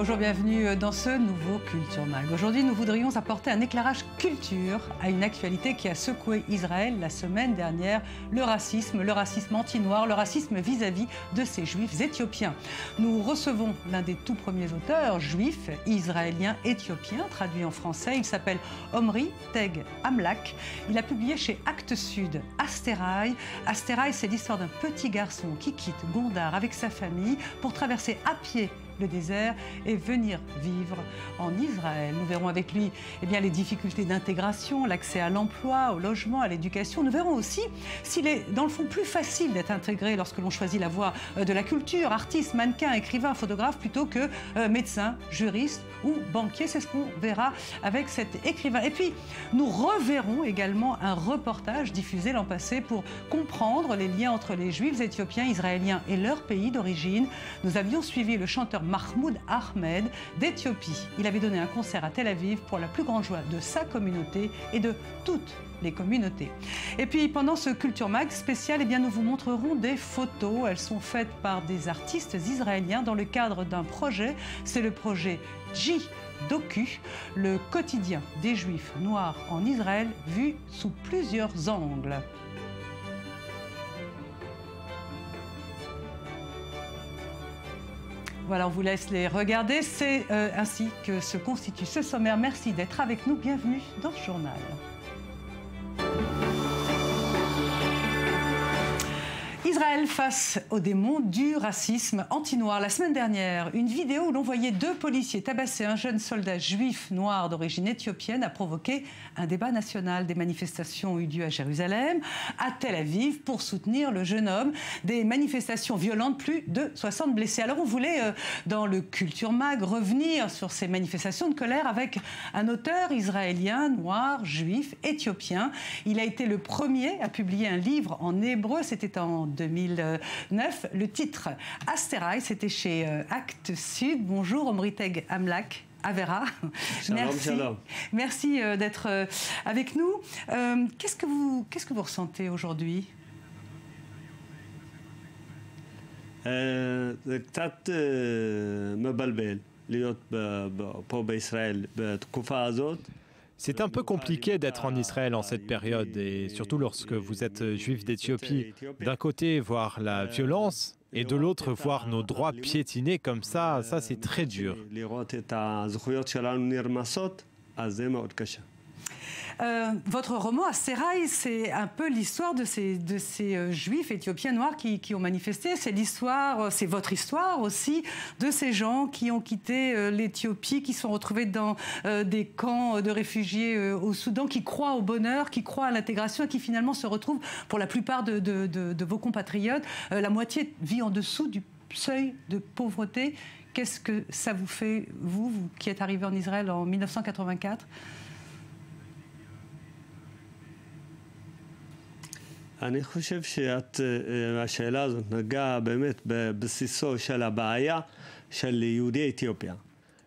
Bonjour, bienvenue dans ce nouveau Culture Mag. Aujourd'hui, nous voudrions apporter un éclairage culture à une actualité qui a secoué Israël la semaine dernière, le racisme anti-noir, le racisme vis-à-vis de ces juifs éthiopiens. Nous recevons l'un des tout premiers auteurs juifs, israéliens, éthiopiens, traduit en français. Il s'appelle Omri Teg Amlak. Il a publié chez Actes Sud Astéraï. Astéraï, c'est l'histoire d'un petit garçon qui quitte Gondar avec sa famille pour traverser à pied le désert et venir vivre en Israël. Nous verrons avec lui les difficultés d'intégration, l'accès à l'emploi, au logement, à l'éducation. Nous verrons aussi s'il est dans le fond plus facile d'être intégré lorsque l'on choisit la voie de la culture, artiste, mannequin, écrivain, photographe, plutôt que médecin, juriste ou banquier. C'est ce qu'on verra avec cet écrivain. Et puis, nous reverrons également un reportage diffusé l'an passé pour comprendre les liens entre les juifs éthiopiens, israéliens et leur pays d'origine. Nous avions suivi le chanteur Mahmoud Ahmed d'Éthiopie. Il avait donné un concert à Tel Aviv pour la plus grande joie de sa communauté et de toutes les communautés. Et puis pendant ce Culture Mag spécial, nous vous montrerons des photos. Elles sont faites par des artistes israéliens dans le cadre d'un projet. C'est le projet J-Docu, le quotidien des Juifs noirs en Israël vu sous plusieurs angles. Voilà, on vous laisse les regarder. C'est ainsi que se constitue ce sommaire. Merci d'être avec nous. Bienvenue dans ce journal. Israël face aux démons du racisme anti-noir. La semaine dernière, une vidéo où l'on voyait deux policiers tabasser un jeune soldat juif noir d'origine éthiopienne a provoqué un débat national. Des manifestations ont eu lieu à Jérusalem, à Tel Aviv, pour soutenir le jeune homme. Des manifestations violentes, plus de 60 blessés. Alors on voulait, dans le Culture Mag, revenir sur ces manifestations de colère avec un auteur israélien, noir, juif, éthiopien. Il a été le premier à publier un livre en hébreu. C'était en 2009. Le titre Astéraï, c'était chez Actes Sud. Bonjour Omri Teg Amlak. Avera. Shalom, merci, shalom. Merci d'être avec nous. Qu'est-ce que vous ressentez aujourd'hui? זה קצת מבלבל להיות פה בישראל בתקופה הזאת. C'est un peu compliqué d'être en Israël en cette période, et surtout lorsque vous êtes juif d'Éthiopie. D'un côté, voir la violence, et de l'autre, voir nos droits piétinés comme ça c'est très dur. Votre roman Astéraï, c'est un peu l'histoire de ces juifs éthiopiens noirs qui ont manifesté. C'est l'histoire, c'est votre histoire aussi, de ces gens qui ont quitté l'Éthiopie, qui sont retrouvés dans des camps de réfugiés au Soudan, qui croient au bonheur, qui croient à l'intégration et qui finalement se retrouvent, pour la plupart de vos compatriotes, la moitié vit en dessous du seuil de pauvreté. Qu'est-ce que ça vous fait, vous qui êtes arrivé en Israël en 1984 ? אני חושב שהשאלה הזאת נגעה באמת בבסיסו של הבעיה של יהודי אתיופיה.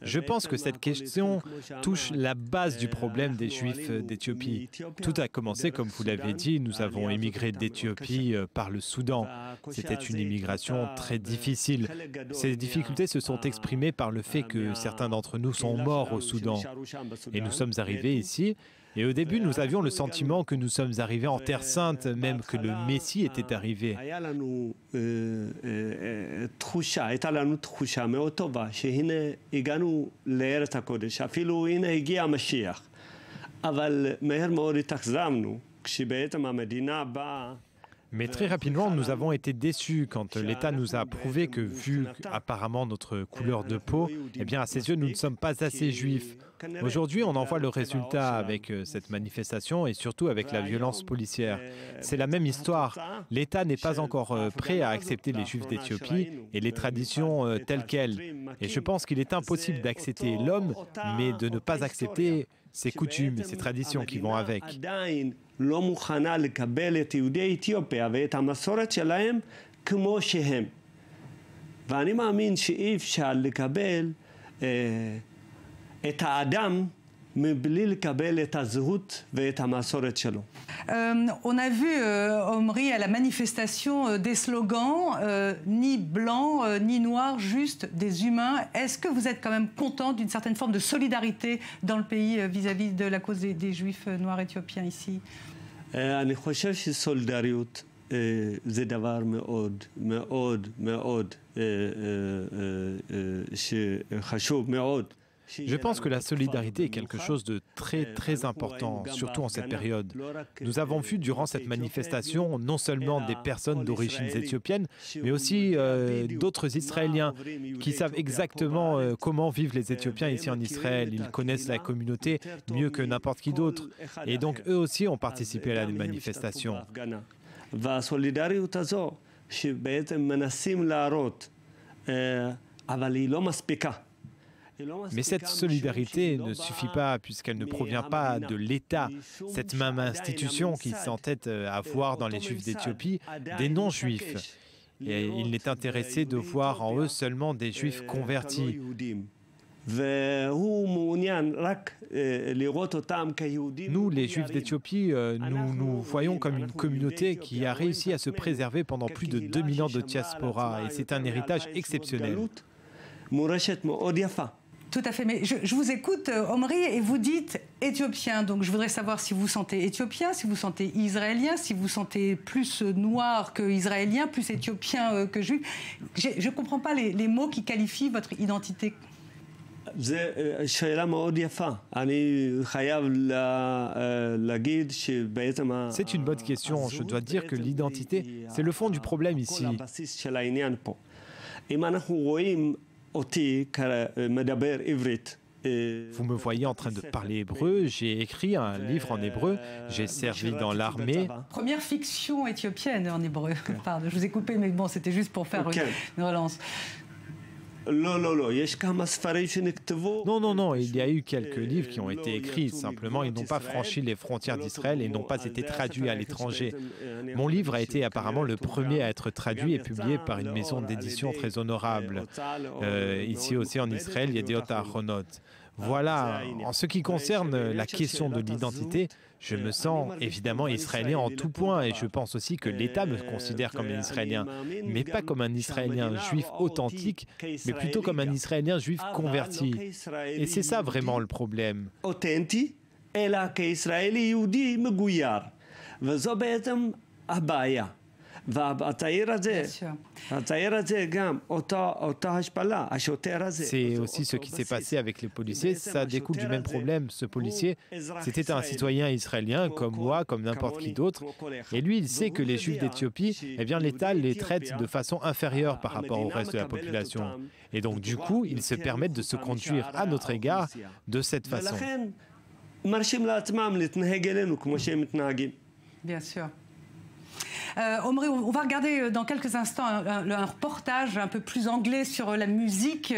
Je pense que cette question touche la base du problème des Juifs d'Éthiopie. Tout a commencé, comme vous l'avez dit, nous avons émigré d'Éthiopie par le Soudan. C'était une immigration très difficile. Ces difficultés se sont exprimées par le fait que certains d'entre nous sont morts au Soudan. Et nous sommes arrivés ici. Et au début, nous avions le sentiment que nous sommes arrivés en Terre Sainte, même que le Messie était arrivé. הייתה לנו תחושה מאוד טובה שהנה הגענו לארץ הקודש, אפילו הנה הגיע המשיח. אבל מהר מאוד התאכזבנו כשבעצם המדינה באה. Mais très rapidement, nous avons été déçus quand l'État nous a prouvé que, vu apparemment notre couleur de peau, à ses yeux, nous ne sommes pas assez juifs. Aujourd'hui, on en voit le résultat avec cette manifestation et surtout avec la violence policière. C'est la même histoire. L'État n'est pas encore prêt à accepter les Juifs d'Éthiopie et les traditions telles quelles. Et je pense qu'il est impossible d'accepter l'homme, mais de ne pas accepter ses coutumes et ses traditions qui vont avec. לא מוכנה לקבל את יהודי אתיופיה ואת המסורת שלהם כמו שהם. ואני מאמין שאי אפשר לקבל את האדם On a vu, Omri, à la manifestation des slogans ni blanc, ni noir, juste des humains. Est-ce que vous êtes quand même content d'une certaine forme de solidarité dans le pays vis-à-vis de la cause des juifs noirs éthiopiens ici? אני חושב שסולידריות זה דבר מאוד מאוד מאוד שחשוב מאוד. Je pense que la solidarité est quelque chose de très important, surtout en cette période. Nous avons vu durant cette manifestation non seulement des personnes d'origine éthiopienne, mais aussi d'autres Israéliens qui savent exactement comment vivent les Éthiopiens ici en Israël. Ils connaissent la communauté mieux que n'importe qui d'autre. Et donc eux aussi ont participé à la manifestation. Mais cette solidarité ne suffit pas puisqu'elle ne provient pas de l'État, cette même institution qui s'entête à voir dans les Juifs d'Éthiopie des non-Juifs. Et il n'est intéressé de voir en eux seulement des Juifs convertis. Nous, les Juifs d'Éthiopie, nous voyons comme une communauté qui a réussi à se préserver pendant plus de 2000 ans de diaspora et c'est un héritage exceptionnel. Tout à fait, mais je vous écoute, Omri, et vous dites éthiopien, donc je voudrais savoir si vous sentez éthiopien, si vous sentez israélien, si vous sentez plus noir que israélien, plus éthiopien que juif. Je ne comprends pas les mots qui qualifient votre identité. C'est une bonne question. Je dois dire que l'identité, c'est le fond du problème ici. Vous me voyez en train de parler hébreu, j'ai écrit un livre en hébreu, j'ai servi dans l'armée. Première fiction éthiopienne en hébreu. Pardon, je vous ai coupé, mais bon, c'était juste pour faire une relance. Non, il y a eu quelques livres qui ont été écrits, simplement ils n'ont pas franchi les frontières d'Israël et n'ont pas été traduits à l'étranger. Mon livre a été apparemment le premier à être traduit et publié par une maison d'édition très honorable. Ici aussi en Israël, il y a Yediot Ahronot. Voilà, en ce qui concerne la question de l'identité, je me sens évidemment israélien en tout point et je pense aussi que l'État me considère comme un Israélien, mais pas comme un Israélien juif authentique, mais plutôt comme un Israélien juif converti. Et c'est ça vraiment le problème. C'est aussi ce qui s'est passé avec les policiers, ça découle du même problème. Ce policier, c'était un citoyen israélien comme moi, comme n'importe qui d'autre, et lui, il sait que les Juifs d'Éthiopie, eh bien l'État les traite de façon inférieure par rapport au reste de la population. Et donc du coup, ils se permettent de se conduire à notre égard de cette façon. Bien sûr. Omri, on va regarder dans quelques instants un reportage un peu plus anglais sur la musique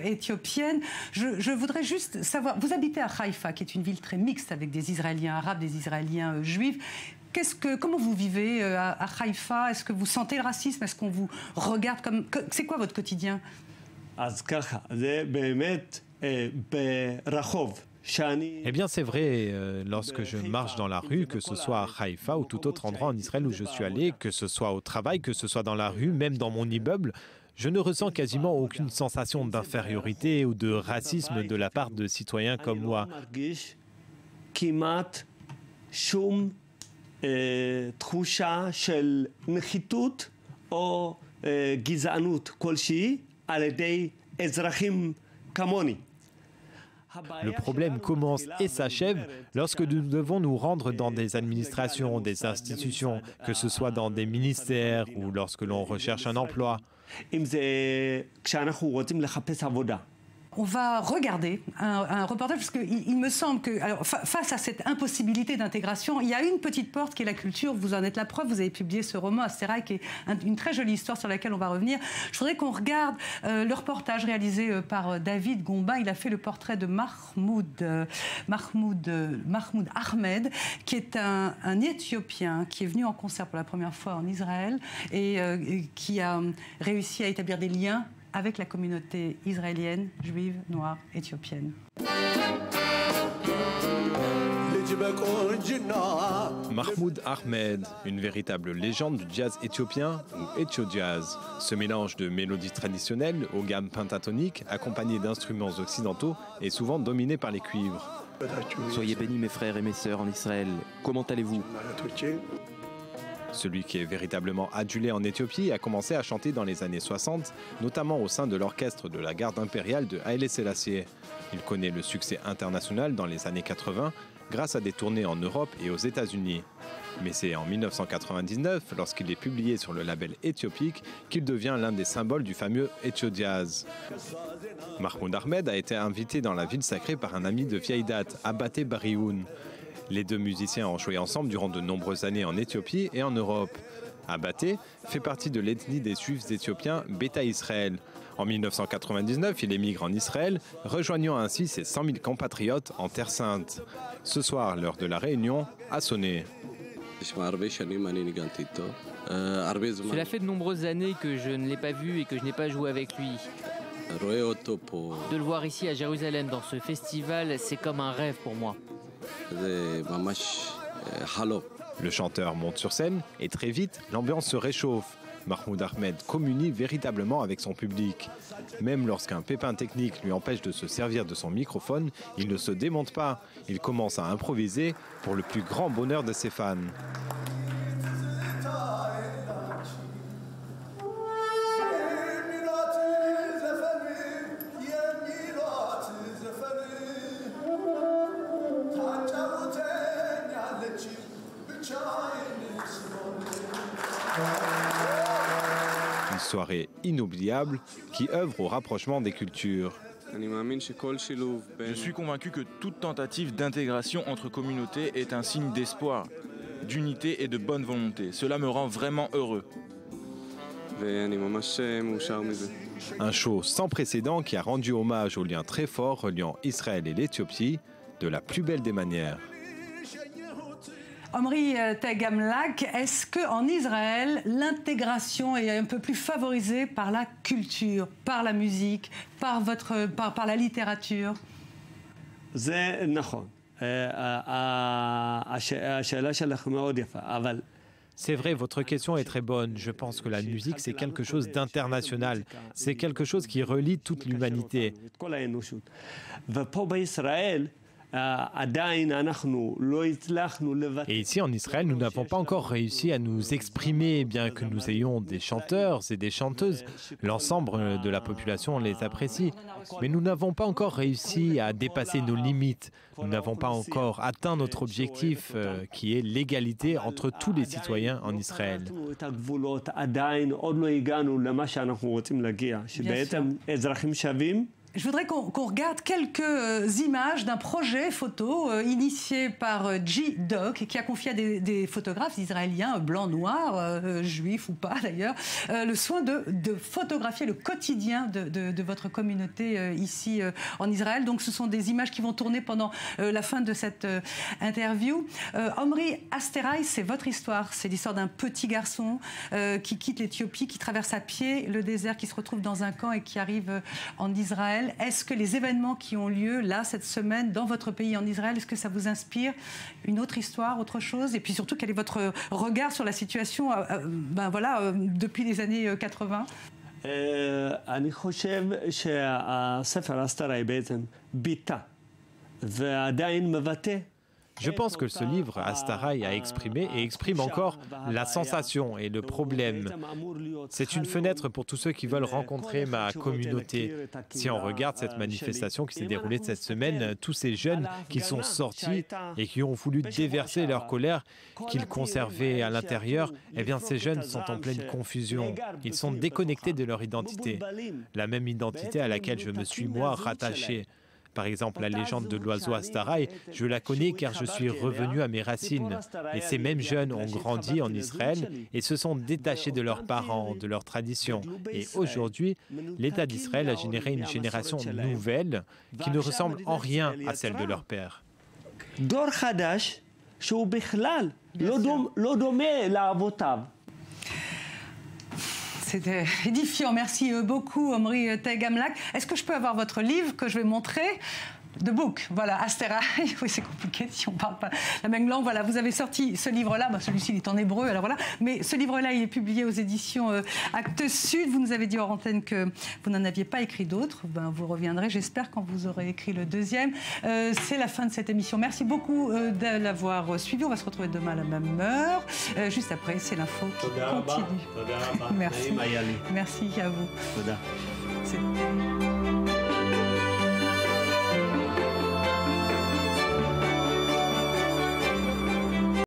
éthiopienne. Je voudrais juste savoir, vous habitez à Haïfa, qui est une ville très mixte avec des Israéliens arabes, des Israéliens juifs. Comment vous vivez à Haïfa? Est-ce que vous sentez le racisme? Est-ce qu'on vous regarde comme... C'est quoi votre quotidien? Eh bien, c'est vrai, lorsque je marche dans la rue, que ce soit à Haïfa ou tout autre endroit en Israël où je suis allé, que ce soit au travail, que ce soit dans la rue, même dans mon immeuble, je ne ressens quasiment aucune sensation d'infériorité ou de racisme de la part de citoyens comme moi. Le problème commence et s'achève lorsque nous devons nous rendre dans des administrations, des institutions, que ce soit dans des ministères ou lorsque l'on recherche un emploi. On va regarder un reportage parce qu'il me semble que, alors, face à cette impossibilité d'intégration, il y a une petite porte qui est la culture. Vous en êtes la preuve. Vous avez publié ce roman Astéraï qui est une très jolie histoire sur laquelle on va revenir. Je voudrais qu'on regarde le reportage réalisé par David Gombin. Il a fait le portrait de Mahmoud Ahmed, qui est un Éthiopien qui est venu en concert pour la première fois en Israël et qui a réussi à établir des liens avec la communauté israélienne, juive, noire, éthiopienne. Mahmoud Ahmed, une véritable légende du jazz éthiopien ou Ethio Jazz. Ce mélange de mélodies traditionnelles aux gammes pentatoniques, accompagnées d'instruments occidentaux, est souvent dominé par les cuivres. Soyez bénis mes frères et mes sœurs en Israël. Comment allez-vous? Celui qui est véritablement adulé en Éthiopie a commencé à chanter dans les années 60, notamment au sein de l'orchestre de la garde impériale de Haïlé Sélassié. Il connaît le succès international dans les années 80 grâce à des tournées en Europe et aux États-Unis. Mais c'est en 1999, lorsqu'il est publié sur le label Éthiopique, qu'il devient l'un des symboles du fameux Ethio Jazz. Mahmoud Ahmed a été invité dans la ville sacrée par un ami de vieille date, Abaté Barioun. Les deux musiciens ont joué ensemble durant de nombreuses années en Éthiopie et en Europe. Abaté fait partie de l'ethnie des Juifs éthiopiens Beta Israël. En 1999, il émigre en Israël, rejoignant ainsi ses 100 000 compatriotes en Terre Sainte. Ce soir, l'heure de la réunion a sonné. Cela fait de nombreuses années que je ne l'ai pas vu et que je n'ai pas joué avec lui. De le voir ici à Jérusalem dans ce festival, c'est comme un rêve pour moi. Le chanteur monte sur scène et très vite, l'ambiance se réchauffe. Mahmoud Ahmed communie véritablement avec son public. Même lorsqu'un pépin technique lui empêche de se servir de son microphone, il ne se démonte pas. Il commence à improviser pour le plus grand bonheur de ses fans. Une soirée inoubliable qui œuvre au rapprochement des cultures. Je suis convaincu que toute tentative d'intégration entre communautés est un signe d'espoir, d'unité et de bonne volonté. Cela me rend vraiment heureux. Un show sans précédent qui a rendu hommage au lien très fort reliant Israël et l'Éthiopie de la plus belle des manières. Omri Tegamlak, est-ce qu'en Israël, l'intégration est un peu plus favorisée par la culture, par la musique, par la littérature? זה נכון. השאלה שלך מאוד יפה, אבל... C'est vrai, votre question est très bonne. Je pense que la musique, c'est quelque chose d'international. C'est quelque chose qui relie toute l'humanité. Et ici, en Israël, nous n'avons pas encore réussi à nous exprimer, bien que nous ayons des chanteurs et des chanteuses. L'ensemble de la population les apprécie. Mais nous n'avons pas encore réussi à dépasser nos limites. Nous n'avons pas encore atteint notre objectif, qui est l'égalité entre tous les citoyens en Israël. Je voudrais qu'on regarde quelques images d'un projet photo initié par G-Doc, qui a confié à des photographes israéliens, blancs, noirs, juifs ou pas d'ailleurs, le soin de photographier le quotidien de votre communauté ici en Israël. Donc ce sont des images qui vont tourner pendant la fin de cette interview. Omri Asterai, c'est votre histoire. C'est l'histoire d'un petit garçon qui quitte l'Éthiopie, qui traverse à pied le désert, qui se retrouve dans un camp et qui arrive en Israël. Est-ce que les événements qui ont lieu là, cette semaine, dans votre pays, en Israël, est-ce que ça vous inspire une autre histoire, autre chose? Et puis surtout, quel est votre regard sur la situation depuis les années 80? אני חושב שהספר אסתראי בעצם ביטא ועדיין מבטא. Je pense que ce livre, Astarai, a exprimé et exprime encore la sensation et le problème. C'est une fenêtre pour tous ceux qui veulent rencontrer ma communauté. Si on regarde cette manifestation qui s'est déroulée cette semaine, tous ces jeunes qui sont sortis et qui ont voulu déverser leur colère qu'ils conservaient à l'intérieur, eh bien ces jeunes sont en pleine confusion. Ils sont déconnectés de leur identité, la même identité à laquelle je me suis moi rattaché. Par exemple, la légende de l'oiseau Astarai, je la connais car je suis revenu à mes racines. Et ces mêmes jeunes ont grandi en Israël et se sont détachés de leurs parents, de leurs traditions. Et aujourd'hui, l'État d'Israël a généré une génération nouvelle qui ne ressemble en rien à celle de leur père. דור חדש שהוא בכלל לא דומה לאבותיו. C'était édifiant. Merci beaucoup, Omri Tegamlak. Est-ce que je peux avoir votre livre que je vais montrer? The Book, voilà, Astera. Oui, c'est compliqué si on ne parle pas la même langue. Voilà, vous avez sorti ce livre-là. Celui-ci, il est en hébreu, alors voilà. Mais ce livre-là, il est publié aux éditions Actes Sud. Vous nous avez dit hors antenne que vous n'en aviez pas écrit d'autres. Vous reviendrez, j'espère, quand vous aurez écrit le deuxième. C'est la fin de cette émission. Merci beaucoup de l'avoir suivi. On va se retrouver demain à la même heure. Juste après, c'est l'info qui continue. Merci. Merci à vous. C'était...